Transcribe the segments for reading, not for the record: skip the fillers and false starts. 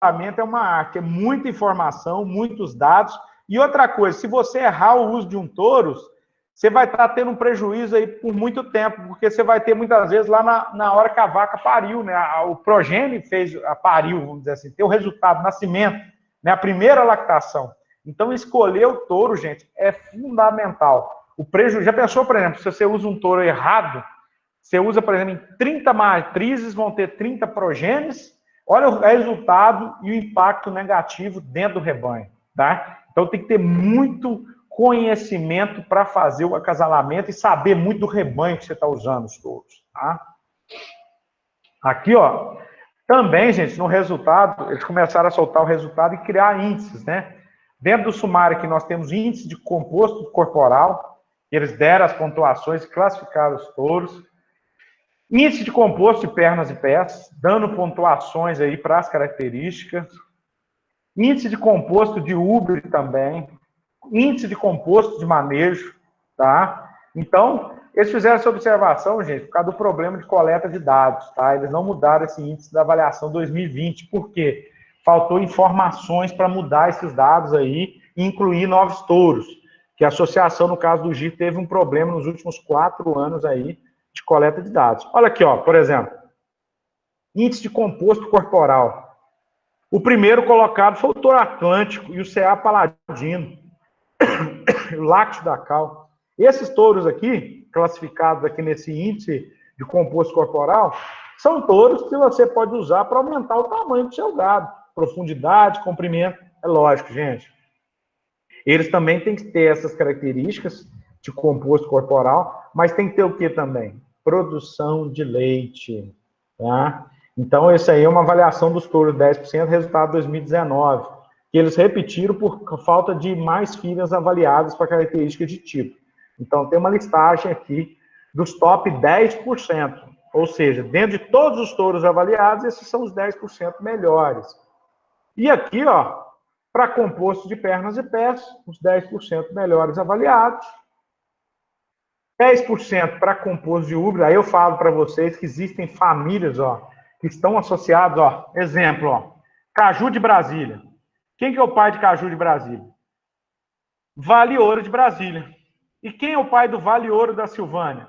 acasalamento é uma arte, é muita informação, muitos dados. E outra coisa, se você errar o uso de um touro, você vai estar tendo um prejuízo aí por muito tempo, porque você vai ter muitas vezes lá na hora que a vaca pariu, né? O progênio fez a pariu, vamos dizer assim, ter o resultado, nascimento, né? A primeira lactação. Então, escolher o touro, gente, é fundamental. O prejuízo, já pensou, por exemplo, se você usa um touro errado, você usa, por exemplo, em 30 matrizes, vão ter 30 progênios, olha o resultado e o impacto negativo dentro do rebanho, tá? Então, tem que ter muito conhecimento para fazer o acasalamento e saber muito do rebanho que você está usando os touros, tá? Aqui, ó, também, gente, no resultado, eles começaram a soltar o resultado e criar índices, né? Dentro do sumário aqui nós temos índice de composto corporal, eles deram as pontuações e classificaram os touros. Índice de composto de pernas e pés, dando pontuações aí para as características. Índice de composto de úbere também. Índice de composto de manejo, tá? Então, eles fizeram essa observação, gente, por causa do problema de coleta de dados, tá? Eles não mudaram esse índice da avaliação 2020, por quê? Faltou informações para mudar esses dados aí e incluir novos touros, que a associação, no caso do GIR, teve um problema nos últimos 4 anos aí de coleta de dados. Olha aqui, ó, por exemplo, índice de composto corporal. O primeiro colocado foi o touro Atlântico e o CA Paladino, o lácteo da Cal. Esses touros aqui, classificados aqui nesse índice de composto corporal, são touros que você pode usar para aumentar o tamanho do seu gado. Profundidade, comprimento, é lógico, gente. Eles também têm que ter essas características de composto corporal, mas tem que ter o que também? Produção de leite, tá? Então, essa aí é uma avaliação dos touros, 10%, resultado 2019, que eles repetiram por falta de mais filhas avaliadas para características de tipo. Então, tem uma listagem aqui dos top 10%, ou seja, dentro de todos os touros avaliados, esses são os 10% melhores. E aqui, ó, para composto de pernas e pés, os 10% melhores avaliados. 10% para composto de úbere. Aí eu falo para vocês que existem famílias, ó, que estão associadas, ó, exemplo, ó, Caju de Brasília. Quem que é o pai de Caju de Brasília? Vale Ouro de Brasília. E quem é o pai do Vale Ouro da Silvânia?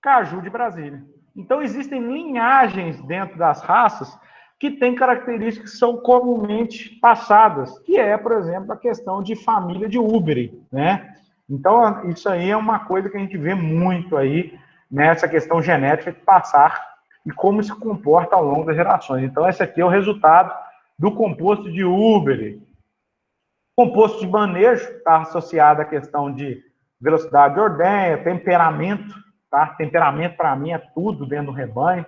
Caju de Brasília. Então, existem linhagens dentro das raças que têm características que são comumente passadas, que é, por exemplo, a questão de família de úbere, né? Então, isso aí é uma coisa que a gente vê muito aí nessa questão genética de passar e como se comporta ao longo das gerações. Então, esse aqui é o resultado do composto de úbere. Composto de manejo está associado à questão de velocidade de ordenha, temperamento, tá? Temperamento, para mim, é tudo dentro do rebanho,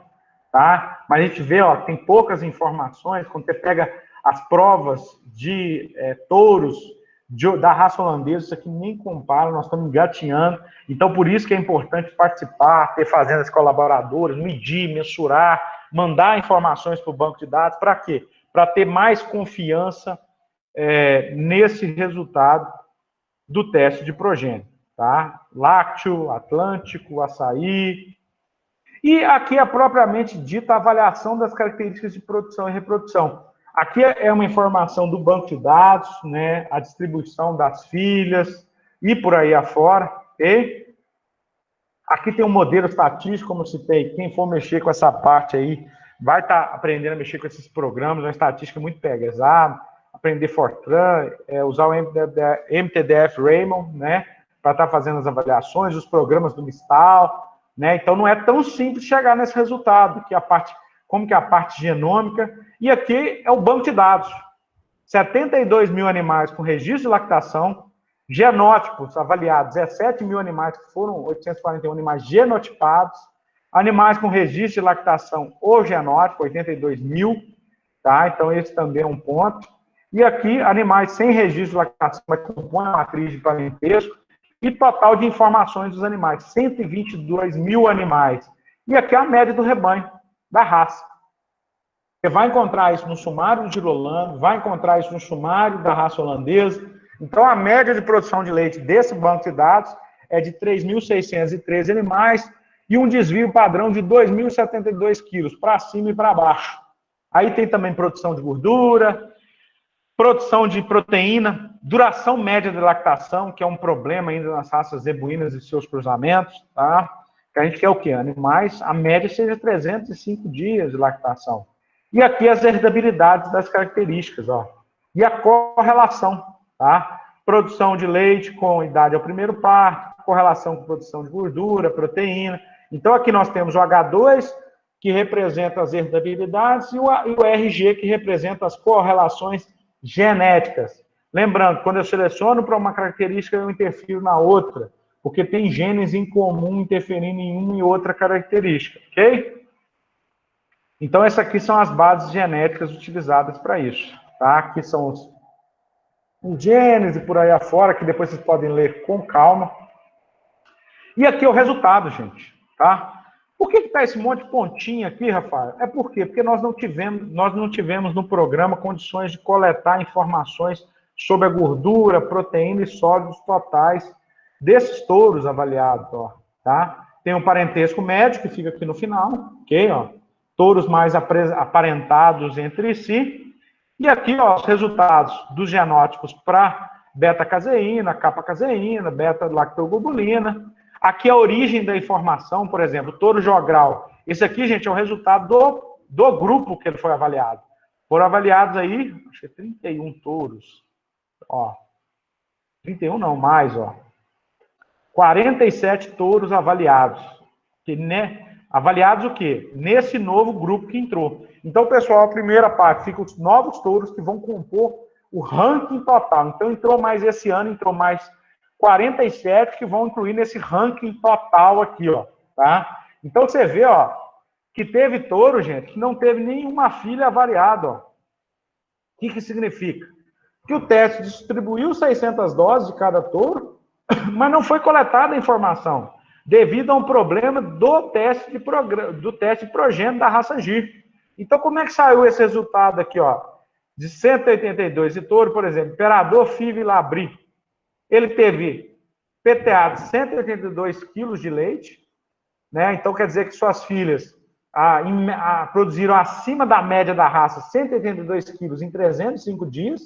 tá? Mas a gente vê, ó, tem poucas informações, quando você pega as provas de touros da raça holandesa, isso aqui nem compara, nós estamos engatinhando. Então, por isso que é importante participar, ter fazendas colaboradoras, medir, mensurar, mandar informações para o banco de dados. Para quê? Para ter mais confiança nesse resultado do teste de progênio, tá? Lácteo, Atlântico, açaí. E aqui é propriamente dita a avaliação das características de produção e reprodução. Aqui é uma informação do banco de dados, né? A distribuição das filhas e por aí afora, ok? Aqui tem um modelo estatístico, como eu citei. Quem for mexer com essa parte aí vai estar aprendendo a mexer com esses programas, uma estatística muito pesada. Aprender Fortran, usar o MTDF Raymond, né, para estar fazendo as avaliações, os programas do Mistal, né, então não é tão simples chegar nesse resultado, que como que é a parte genômica, e aqui é o banco de dados, 72 mil animais com registro de lactação, genótipos avaliados, 17 mil animais, que foram 841 animais genotipados, animais com registro de lactação ou genótipo, 82 mil, tá, então esse também é um ponto. E aqui, animais sem registro de lactação, mas compõem a matriz de parentesco, e total de informações dos animais, 122 mil animais. E aqui é a média do rebanho, da raça. Você vai encontrar isso no sumário de Girolamo, vai encontrar isso no sumário da raça holandesa. Então, a média de produção de leite desse banco de dados é de 3.613 animais e um desvio padrão de 2.072 quilos, para cima e para baixo. Aí tem também produção de gordura, produção de proteína, duração média de lactação, que é um problema ainda nas raças zebuínas e seus cruzamentos, tá? Que a gente quer o quê? Animais, a média seja 305 dias de lactação. E aqui as heredabilidades das características, ó. E a correlação, tá? Produção de leite com idade ao primeiro parto, correlação com produção de gordura, proteína. Então aqui nós temos o H2, que representa as heredabilidades, e o RG, que representa as correlações genéticas. Lembrando, quando eu seleciono para uma característica, eu interfiro na outra, porque tem genes em comum interferindo em uma e outra característica, ok? Então, essas aqui são as bases genéticas utilizadas para isso, tá? Aqui são os genes e por aí afora, que depois vocês podem ler com calma. E aqui é o resultado, gente, tá? Por que está esse monte de pontinha aqui, Rafael? É por quê? Porque nós não tivemos no programa condições de coletar informações sobre a gordura, proteína e sólidos totais desses touros avaliados, ó, tá? Tem um parentesco médio que fica aqui no final, ok? Ó, touros mais aparentados entre si. E aqui, ó, os resultados dos genótipos para beta-caseína, kappa-caseína, beta-lactoglobulina. Aqui a origem da informação, por exemplo, touro jogral. Esse aqui, gente, é o resultado do grupo que ele foi avaliado. Foram avaliados aí, acho que 31 touros. Ó, 31 não, mais, ó. 47 touros avaliados. Que, né, avaliados o quê? Nesse novo grupo que entrou. Então, pessoal, a primeira parte fica os novos touros que vão compor o ranking total. Então, entrou mais esse ano, entrou mais 47 que vão incluir nesse ranking total aqui, ó, tá? Então, você vê, ó, que teve touro, gente, que não teve nenhuma filha avaliada, ó. O que significa? Que o teste distribuiu 600 doses de cada touro, mas não foi coletada a informação, devido a um problema do teste de progênio da raça GIR. Então, como é que saiu esse resultado aqui, ó? De 182 de touro, por exemplo, Imperador, Five e Labri. Ele teve PTA de 182 quilos de leite, né? Então quer dizer que suas filhas produziram acima da média da raça 182 quilos em 305 dias.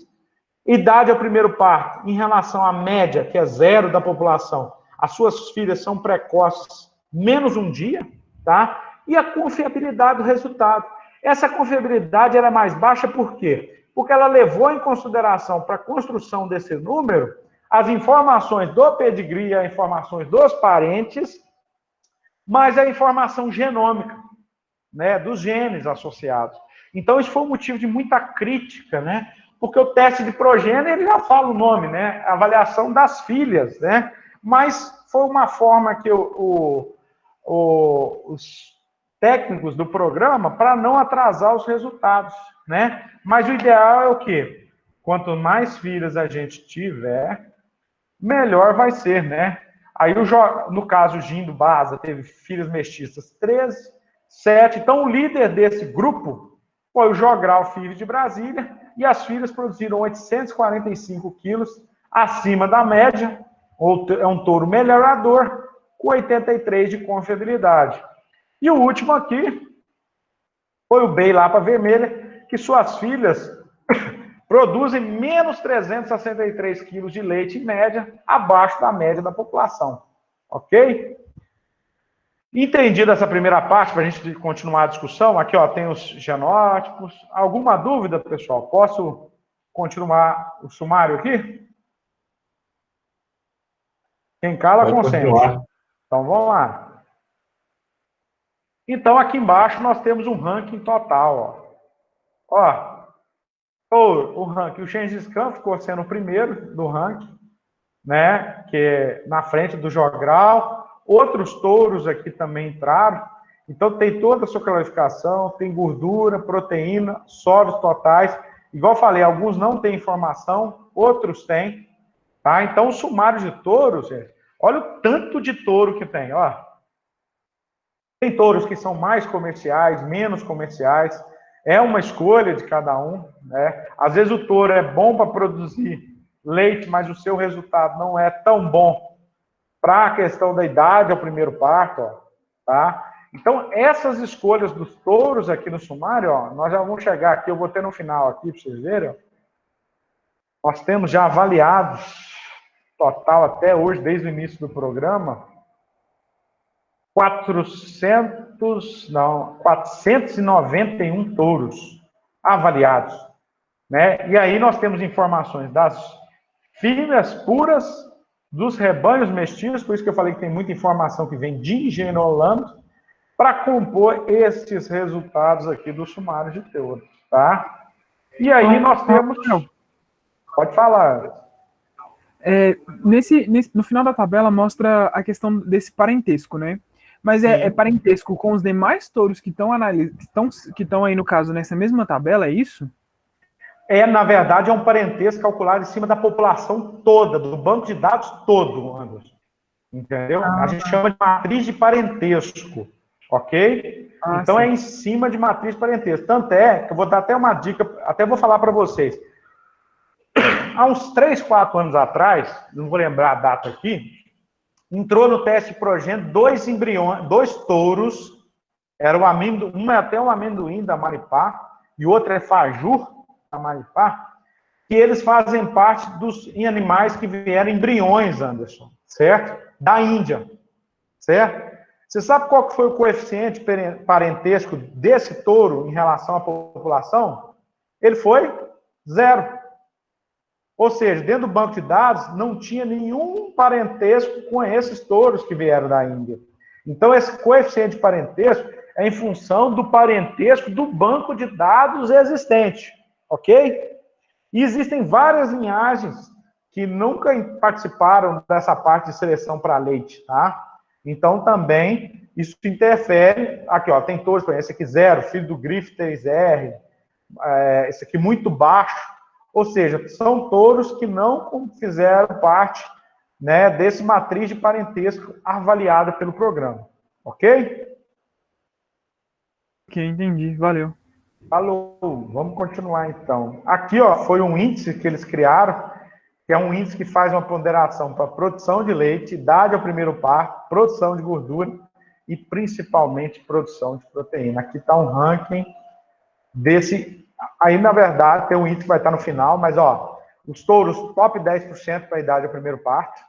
Idade ao primeiro parto, em relação à média, que é zero da população, as suas filhas são precoces menos um dia, tá? E a confiabilidade do resultado. Essa confiabilidade era mais baixa por quê? Porque ela levou em consideração para a construção desse número as informações do pedigree, as informações dos parentes, mas a informação genômica, né, dos genes associados. Então, isso foi um motivo de muita crítica, né? Porque o teste de progênio, ele já fala o nome, né? A avaliação das filhas, né? Mas foi uma forma que os técnicos do programa, para não atrasar os resultados, né? Mas o ideal é o quê? Quanto mais filhas a gente tiver, melhor vai ser, né? Aí, no caso, o Gindo Baza teve filhas mestiças 13, 7. Então, o líder desse grupo foi o Jogral Filho de Brasília, e as filhas produziram 845 quilos acima da média, é um touro melhorador, com 83 de confiabilidade. E o último aqui foi o Bey Lapa Vermelha, que suas filhas produzem menos 363 quilos de leite em média, abaixo da média da população. Ok? Entendido essa primeira parte, para a gente continuar a discussão, aqui ó, tem os genótipos. Alguma dúvida, pessoal? Posso continuar o sumário aqui? Quem cala, consente. Então, vamos lá. Então, aqui embaixo, nós temos um ranking total. Ó, o ranking, o Gengis Khan ficou sendo o primeiro do ranking, né? Que é na frente do Jogral. Outros touros aqui também entraram. Então, tem toda a sua classificação, tem gordura, proteína, sólidos totais. Igual eu falei, alguns não têm informação, outros têm. Tá? Então, o sumário de touros, gente, olha o tanto de touro que tem. Ó. Tem touros que são mais comerciais, menos comerciais. É uma escolha de cada um. Né? Às vezes o touro é bom para produzir leite, mas o seu resultado não é tão bom para a questão da idade ao primeiro parto, ó, tá? Então, essas escolhas dos touros aqui no sumário, ó, nós já vamos chegar aqui, eu vou ter no final aqui para vocês verem, ó, nós temos já avaliados, total até hoje, desde o início do programa, 491 touros avaliados, né? E aí nós temos informações das fêmeas puras, dos rebanhos mestiços, por isso que eu falei que tem muita informação que vem de Engenho Holanda, para compor esses resultados aqui do sumário de touros, tá? E aí nós temos... Pode falar. No final da tabela mostra a questão desse parentesco, né? Mas é parentesco com os demais touros que estão aí, no caso, nessa mesma tabela, é isso? Na verdade, é um parentesco calculado em cima da população toda, do banco de dados todo, Anderson. Entendeu? A gente chama de matriz de parentesco, ok? Então, sim, é em cima de matriz de parentesco. Tanto é que eu vou dar até uma dica, até vou falar para vocês. Há uns 3, 4 anos atrás, não vou lembrar a data aqui, entrou no teste progênito 2 embriões, 2 touros, era um é até um amendoim da Maripá, e o outro é fajur da Maripá, que eles fazem parte dos animais que vieram embriões, Anderson, certo? Da Índia, certo? Você sabe qual que foi o coeficiente parentesco desse touro em relação à população? Ele foi 0. Ou seja, dentro do banco de dados, não tinha nenhum parentesco com esses touros que vieram da Índia. Então, esse coeficiente de parentesco é em função do parentesco do banco de dados existente, ok? E existem várias linhagens que nunca participaram dessa parte de seleção para leite, tá? Então, também, isso interfere... Aqui, ó, tem touros, por exemplo, esse aqui 0, filho do Grife 3R, esse aqui muito baixo. Ou seja, são touros que não fizeram parte, né, desse matriz de parentesco avaliada pelo programa. Ok? Ok, entendi. Valeu. Falou. Vamos continuar, então. Aqui, ó, foi um índice que eles criaram, que é um índice que faz uma ponderação para produção de leite, idade ao primeiro parto, produção de gordura e, principalmente, produção de proteína. Aqui está um ranking desse... Aí, na verdade, tem um índice que vai estar no final, mas, ó, os touros top 10% para a idade ao primeiro parto,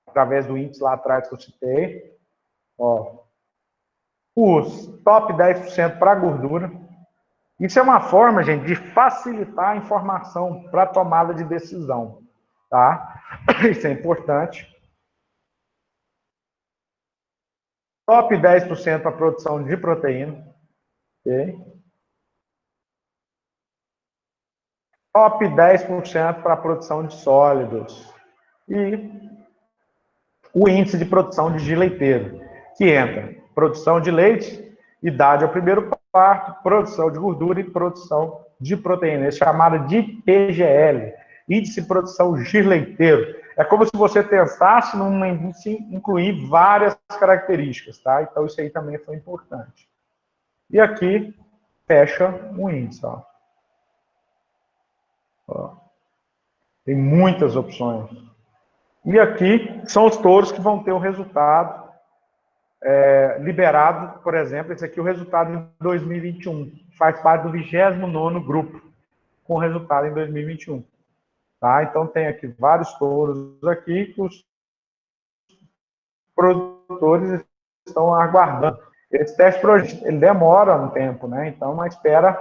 através do índice lá atrás que eu citei. Ó, os top 10% para gordura. Isso é uma forma, gente, de facilitar a informação para a tomada de decisão, tá? Isso é importante. Top 10% para produção de proteína, ok? Top 10% para a produção de sólidos. E o índice de produção de leiteiro, que entra produção de leite, idade ao primeiro parto, produção de gordura e produção de proteína. É chamado de PGL, índice de produção de leiteiro. É como se você tentasse num índice incluir várias características, tá? Então isso aí também foi importante. E aqui fecha o índice, ó. Tem muitas opções. E aqui são os touros que vão ter o resultado liberado, por exemplo, esse aqui é o resultado em 2021. Faz parte do 29º grupo, com resultado em 2021. Tá? Então tem aqui vários touros aqui que os produtores estão aguardando. Esse teste ele demora um tempo, né? Então uma espera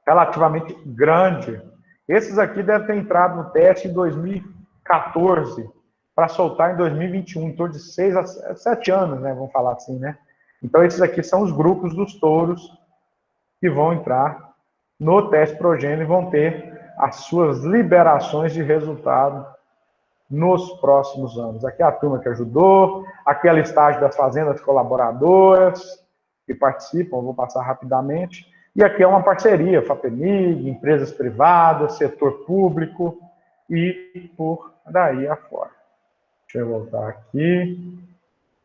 relativamente grande. Esses aqui devem ter entrado no teste em 2014, para soltar em 2021, em torno de 6 a 7 anos, né? Vamos falar assim, né? Então, esses aqui são os grupos dos touros que vão entrar no teste progênio e vão ter as suas liberações de resultado nos próximos anos. Aqui é a turma que ajudou, aqui é a listagem das fazendas colaboradoras que participam, eu vou passar rapidamente. E aqui é uma parceria, FAPEMIG, empresas privadas, setor público e por daí afora. Deixa eu voltar aqui.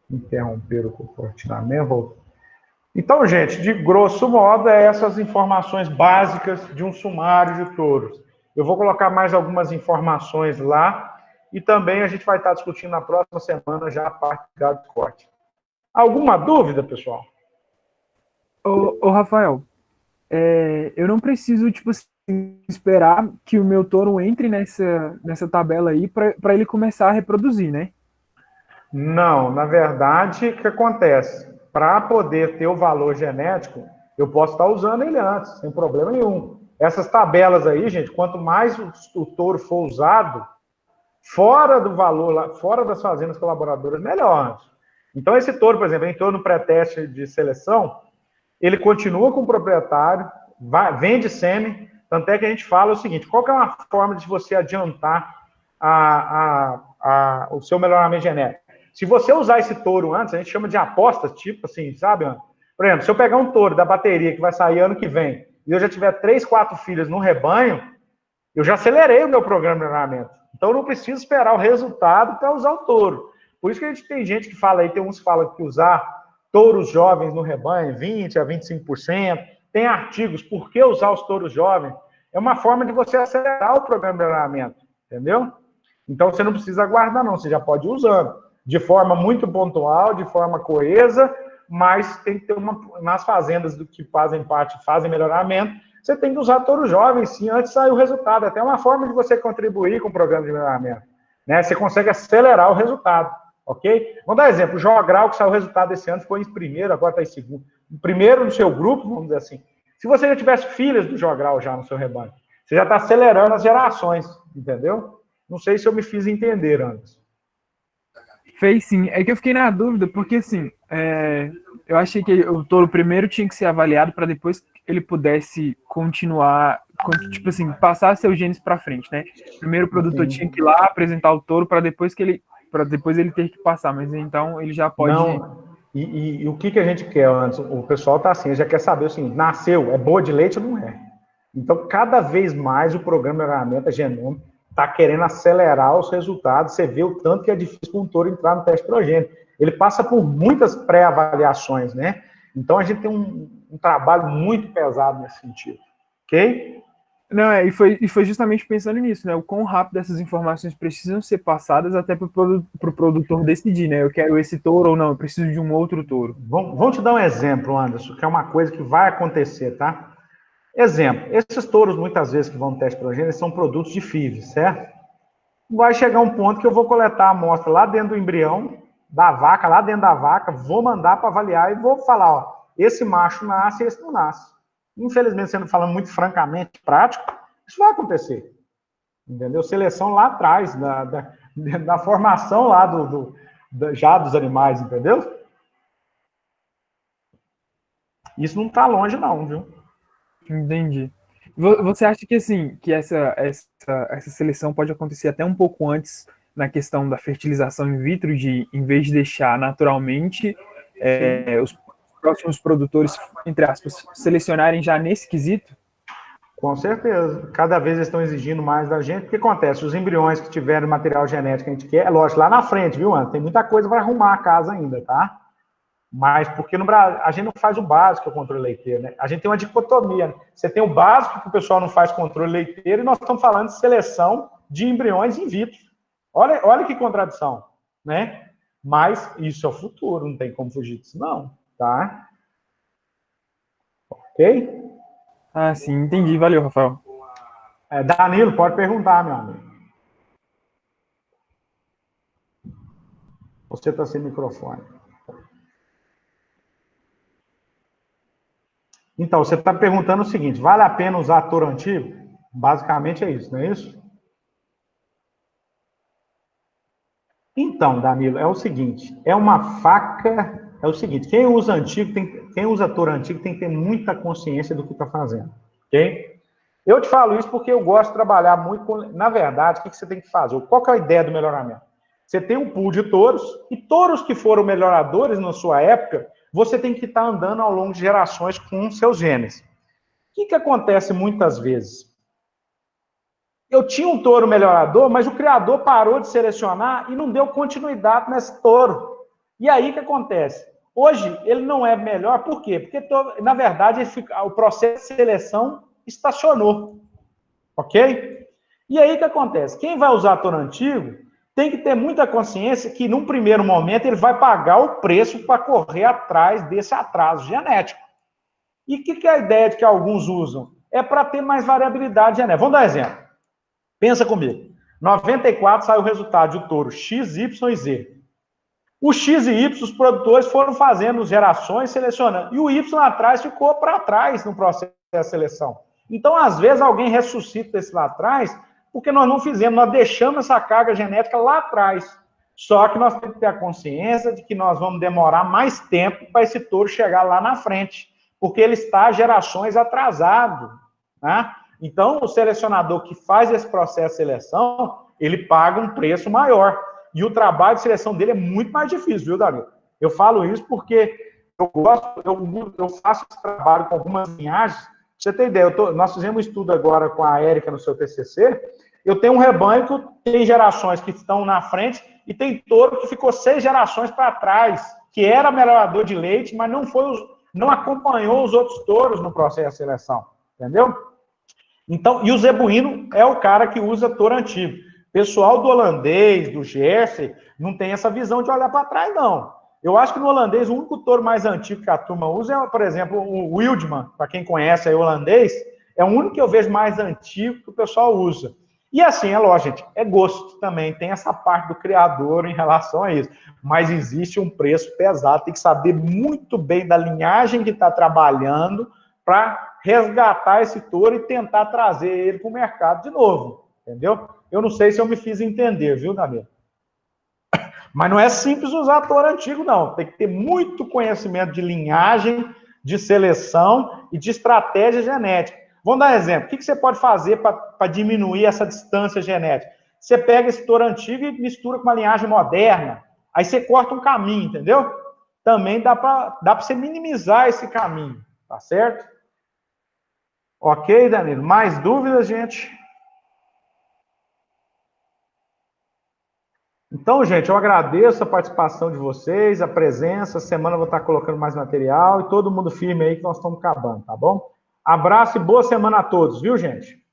Interromper o compartilhamento. Então, gente, de grosso modo, é essas informações básicas de um sumário de touros. Eu vou colocar mais algumas informações lá e também a gente vai estar discutindo na próxima semana já a parte de gado de corte. Alguma dúvida, pessoal? Ô Rafael, eu não preciso, tipo assim, esperar que o meu touro entre nessa tabela aí para ele começar a reproduzir, né? Não, na verdade, o que acontece? Para poder ter o valor genético, eu posso estar usando ele antes, sem problema nenhum. Essas tabelas aí, gente, quanto mais o touro for usado, fora do valor, fora das fazendas colaboradoras, melhor. Então, esse touro, por exemplo, entrou no pré-teste de seleção, ele continua com o proprietário, vende sêmen, tanto é que a gente fala o seguinte, qual que é uma forma de você adiantar o seu melhoramento genético? Se você usar esse touro antes, a gente chama de apostas, tipo assim, sabe? Por exemplo, se eu pegar um touro da bateria que vai sair ano que vem, e eu já tiver 3, 4 filhas no rebanho, eu já acelerei o meu programa de melhoramento. Então, eu não preciso esperar o resultado para usar o touro. Por isso que a gente tem gente que fala aí, tem uns que falam que usar touros jovens no rebanho, 20% a 25%. Tem artigos, por que usar os touros jovens? É uma forma de você acelerar o programa de melhoramento, entendeu? Então, você não precisa aguardar, não. Você já pode ir usando. De forma muito pontual, de forma coesa, mas tem que ter nas fazendas do que fazem parte, fazem melhoramento, você tem que usar touro jovem, sim, antes de sair o resultado. Até uma forma de você contribuir com o programa de melhoramento. Né? Você consegue acelerar o resultado, ok? Vamos dar um exemplo. O Jogral, que saiu o resultado esse ano, ficou em primeiro, agora está em segundo. Primeiro no seu grupo, vamos dizer assim. Se você já tivesse filhas do Jogral já no seu rebanho, você já está acelerando as gerações, entendeu? Não sei se eu me fiz entender antes. Fez sim. É que eu fiquei na dúvida, porque assim, eu achei que o touro primeiro tinha que ser avaliado para depois ele pudesse continuar, tipo assim, passar seus genes para frente, né? Primeiro o produtor tinha que ir lá apresentar o touro para depois ele ter que passar, mas então ele já pode. Não. E o que a gente quer antes? O pessoal tá assim, já quer saber o seguinte: nasceu, é boa de leite ou não é? Então, cada vez mais o programa de melhoramento genômico está querendo acelerar os resultados. Você vê o tanto que é difícil para um touro entrar no teste progênito. Ele passa por muitas pré-avaliações, né? Então, a gente tem um trabalho muito pesado nesse sentido. Ok? Não, e foi justamente pensando nisso, né? O quão rápido essas informações precisam ser passadas até para o produtor decidir, né? Eu quero esse touro ou não, eu preciso de um outro touro. Vamos te dar um exemplo, Anderson, que é uma coisa que vai acontecer, tá? Exemplo, esses touros, muitas vezes, que vão no teste progênito, são produtos de FIV, certo? Vai chegar um ponto que eu vou coletar a amostra lá dentro do embrião, da vaca, lá dentro da vaca, vou mandar para avaliar e vou falar, ó, esse macho nasce e esse não nasce. Infelizmente, sendo falando muito francamente, prático, isso vai acontecer. Entendeu? Seleção lá atrás, da formação lá já dos animais, entendeu? Isso não está longe, não, viu? Entendi. Você acha que assim, que essa seleção pode acontecer até um pouco antes na questão da fertilização in vitro, em vez de deixar naturalmente os próximos produtores, entre aspas, selecionarem já nesse quesito? Com certeza. Cada vez eles estão exigindo mais da gente. O que acontece? Os embriões que tiverem material genético que a gente quer, é lógico, lá na frente, viu, Ana? Tem muita coisa para arrumar a casa ainda, tá? Mas porque no Brasil, a gente não faz o básico, que é o controle leiteiro, né? A gente tem uma dicotomia. Né? Você tem o básico, que o pessoal não faz controle leiteiro, e nós estamos falando de seleção de embriões in vitro. Olha que contradição, né? Mas isso é o futuro, não tem como fugir disso, não, tá? Ok? Ah, sim, entendi. Valeu, Rafael. Danilo, pode perguntar, meu amigo. Você está sem microfone. Então, você está perguntando o seguinte: vale a pena usar touro antigo? Basicamente é isso, não é isso? Então, Danilo, é o seguinte: é uma faca. É o seguinte: quem usa antigo, quem usa touro antigo tem que ter muita consciência do que está fazendo, ok? Eu te falo isso porque eu gosto de trabalhar muito com. Na verdade, o que você tem que fazer? Qual que é a ideia do melhoramento? Você tem um pool de touros, e touros que foram melhoradores na sua época, você tem que estar andando ao longo de gerações com seus genes. O que acontece muitas vezes? Eu tinha um touro melhorador, mas o criador parou de selecionar e não deu continuidade nesse touro. E aí o que acontece? Hoje ele não é melhor, por quê? Porque, na verdade, o processo de seleção estacionou. Ok? E aí o que acontece? Quem vai usar touro antigo tem que ter muita consciência que, num primeiro momento, ele vai pagar o preço para correr atrás desse atraso genético. E o que é a ideia de que alguns usam? É para ter mais variabilidade genética. Vamos dar um exemplo. Pensa comigo. 94 saiu o resultado de um touro X, Y e Z. O X e Y, os produtores foram fazendo gerações, selecionando. E o Y lá atrás ficou para trás no processo de seleção. Então, às vezes, alguém ressuscita esse lá atrás, porque nós não fizemos, nós deixamos essa carga genética lá atrás. Só que nós temos que ter a consciência de que nós vamos demorar mais tempo para esse touro chegar lá na frente, porque ele está gerações atrasado, né? Então, o selecionador que faz esse processo de seleção, ele paga um preço maior. E o trabalho de seleção dele é muito mais difícil, viu, Davi? Eu falo isso porque eu faço esse trabalho com algumas linhagens. Pra você ter ideia, nós fizemos um estudo agora com a Érica no seu TCC. Eu tenho um rebanho que tem gerações que estão na frente e tem touro que ficou 6 gerações para trás, que era melhorador de leite, mas não acompanhou os outros touros no processo de seleção, entendeu? Então, e o zebuíno é o cara que usa touro antigo. Pessoal do holandês, do Jersey, não tem essa visão de olhar para trás, não. Eu acho que no holandês, o único touro mais antigo que a turma usa é, por exemplo, o Wildman, para quem conhece aí o holandês, é o único que eu vejo mais antigo que o pessoal usa. E assim, é lógico, gente, é gosto também, tem essa parte do criador em relação a isso. Mas existe um preço pesado, tem que saber muito bem da linhagem que está trabalhando para resgatar esse touro e tentar trazer ele para o mercado de novo, entendeu? Eu não sei se eu me fiz entender, viu, Danilo? Mas não é simples usar touro antigo, não. Tem que ter muito conhecimento de linhagem, de seleção e de estratégia genética. Vamos dar um exemplo. O que você pode fazer para diminuir essa distância genética? Você pega esse touro antigo e mistura com uma linhagem moderna. Aí você corta um caminho, entendeu? Também dá para você minimizar esse caminho, tá certo? Ok, Danilo? Mais dúvidas, gente? Então, gente, eu agradeço a participação de vocês, a presença. Semana eu vou estar colocando mais material e todo mundo firme aí que nós estamos acabando, tá bom? Abraço e boa semana a todos, viu, gente?